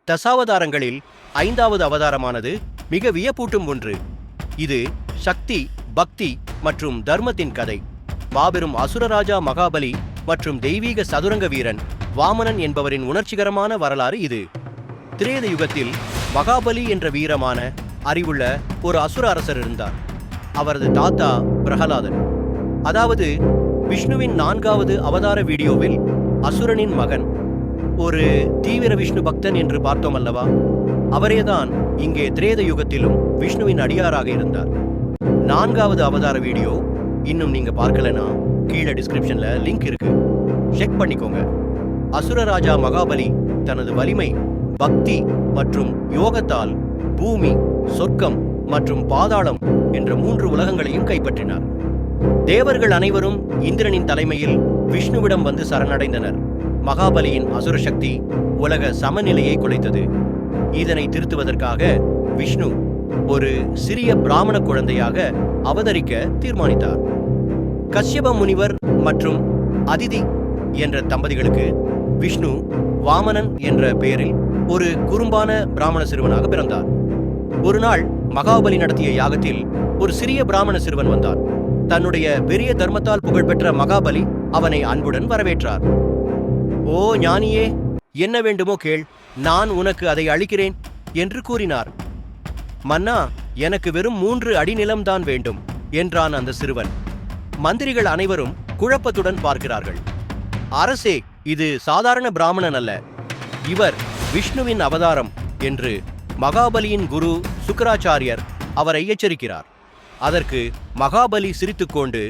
தசாவதாரங்களில் 5வது அவதாரமானது மிக வியப்பூட்டும் ஒன்று. இது சக்தி, பக்தி மற்றும் தர்மத்தின் கதை. மாபெரும் அசுரராஜா மகாபலி மற்றும் தெய்வீக சதுரங்க வீரன் வாமனன் என்பவரின் உணர்ச்சிகரமான வரலாறு இது. திரேத யுகத்தில் மகாபலி என்ற வீரமான அறிவுள்ள ஒரு அசுர அரசர் இருந்தார். அவரது தாத்தா பிரகலாதன். அதாவது விஷ்ணுவின் 4வது அவதார வீடியோவில் அசுரனின் மகன், ஒரு தீவிர விஷ்ணு பக்தன் என்று பார்த்தோம் அல்லவா? அவரேதான் இங்கே திரேத யுகத்திலும் விஷ்ணுவின் அடியாராக இருந்தார். 4வது அவதார வீடியோ இன்னும் நீங்க பார்க்கலனா கீழே டிஸ்கிரிப்ஷன்ல லிங்க் இருக்கு, செக் பண்ணிக்கோங்க. அசுரராஜா மகாபலி தனது வலிமை, பக்தி மற்றும் யோகத்தால் பூமி, சொர்க்கம் மற்றும் பாதாளம் என்ற 3 உலகங்களையும் கைப்பற்றினார். தேவர்கள் அனைவரும் இந்திரனின் தலைமையில் விஷ்ணுவிடம் வந்து சரணடைந்தனர். மகாபலியின் அசுர சக்தி உலக சமநிலையை குலைத்தது. இதனை திருத்துவதற்காக விஷ்ணு ஒரு சிறிய பிராமண குழந்தையாக அவதரிக்க தீர்மானித்தார். கஷ்யப முனிவர் மற்றும் அதிதி என்ற தம்பதிகளுக்கு விஷ்ணு வாமனன் என்ற பெயரில் ஒரு குறும்பான பிராமண சிறுவனாக பிறந்தார். ஒரு நாள் மகாபலி நடத்திய யாகத்தில் ஒரு சிறிய பிராமண சிறுவன் வந்தான். தன்னுடைய பெரிய தர்மத்தால் புகழ்பெற்ற மகாபலி அவனை அன்புடன் வரவேற்றார். "ஓ ஞானியே, என்ன வேண்டுமோ கேள், நான் உனக்கு அதை அளிக்கிறேன்" என்று கூறினார். "மன்னா, எனக்கு வெறும் 3 அடி நிலம்தான் வேண்டும்" என்றான் அந்த சிறுவன். மந்திரிகள் அனைவரும் குழப்பத்துடன் பார்க்கிறார்கள். "அரசே, இது சாதாரண பிராமணன் அல்ல, இவர் விஷ்ணுவின் அவதாரம்" என்று மகாபலியின் குரு சுக்கராச்சாரியர் அவரை எச்சரிக்கிறார். அதற்கு மகாபலி சிரித்துக்கொண்டு,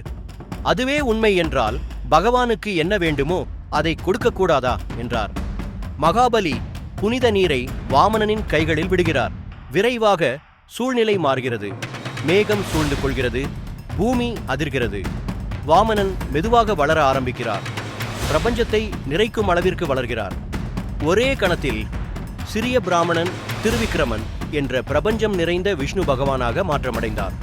"அதுவே உண்மை என்றால் பகவானுக்கு என்ன வேண்டுமோ அதை கொடுக்கக்கூடாதா?" என்றார். மகாபலி புனித நீரை வாமனனின் கைகளில் விடுகிறார். விரைவாக சூழ்நிலை மாறுகிறது. மேகம் சூழ்ந்து கொள்கிறது. பூமி அதிர்கிறது. வாமனன் மெதுவாக வளர ஆரம்பிக்கிறார். பிரபஞ்சத்தை நிறைக்கும் அளவிற்கு வளர்கிறார். ஒரே கணத்தில் சிறிய பிராமணன் திருவிக்கிரமன் என்ற பிரபஞ்சம் நிறைந்த விஷ்ணு பகவானாக மாற்றமடைந்தார்.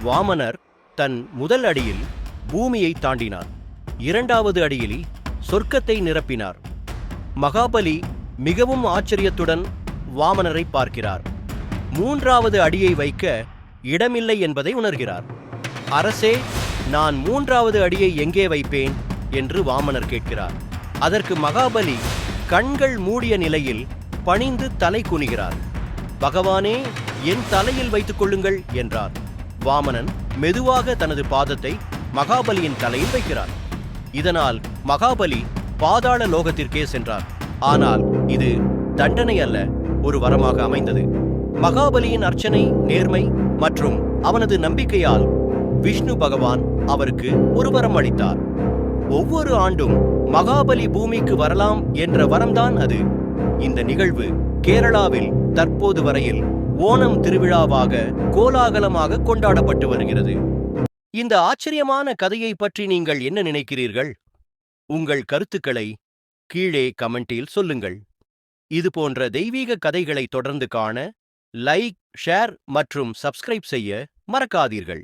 வாமனர் தன் முதல் அடியில் பூமியை தாண்டினார். 2வது அடியில் சொர்க்கத்தை நிரப்பினார். மகாபலி மிகவும் ஆச்சரியத்துடன் வாமனரை பார்க்கிறார். 3வது அடியை வைக்க இடமில்லை என்பதை உணர்கிறார். "அரசே, நான் 3வது அடியை எங்கே வைப்பேன்?" என்று வாமனர் கேட்கிறார். அதற்கு மகாபலி கண்கள் மூடிய நிலையில் பணிந்து தலை குனிகிறார். "பகவானே, என் தலையில் வைத்துக் கொள்ளுங்கள்" என்றார். வாமனன் மெதுவாக தனது பாதத்தை மகாபலியின் தலையில் வைக்கிறார். இதனால் மகாபலி பாதாள லோகத்திற்கே சென்றார். ஆனால் இது தண்டனை அல்ல, ஒரு வரமாக அமைந்தது. மகாபலியின் அர்ச்சனை, நேர்மை மற்றும் அவனது நம்பிக்கையால் விஷ்ணு பகவான் அவருக்கு ஒரு வரம் அளித்தார். ஒவ்வொரு ஆண்டும் மகாபலி பூமிக்கு வரலாம் என்ற வரம்தான் அது. இந்த நிகழ்வு கேரளாவில் தற்போது வரையில் ஓணம் திருவிழாவாக கோலாகலமாக கொண்டாடப்பட்டு வருகிறது. இந்த ஆச்சரியமான கதையை பற்றி நீங்கள் என்ன நினைக்கிறீர்கள்? உங்கள் கருத்துக்களை கீழே கமெண்டில் சொல்லுங்கள். இது போன்ற தெய்வீக கதைகளை தொடர்ந்து காண லைக், ஷேர் மற்றும் சப்ஸ்கிரைப் செய்ய மறக்காதீர்கள்.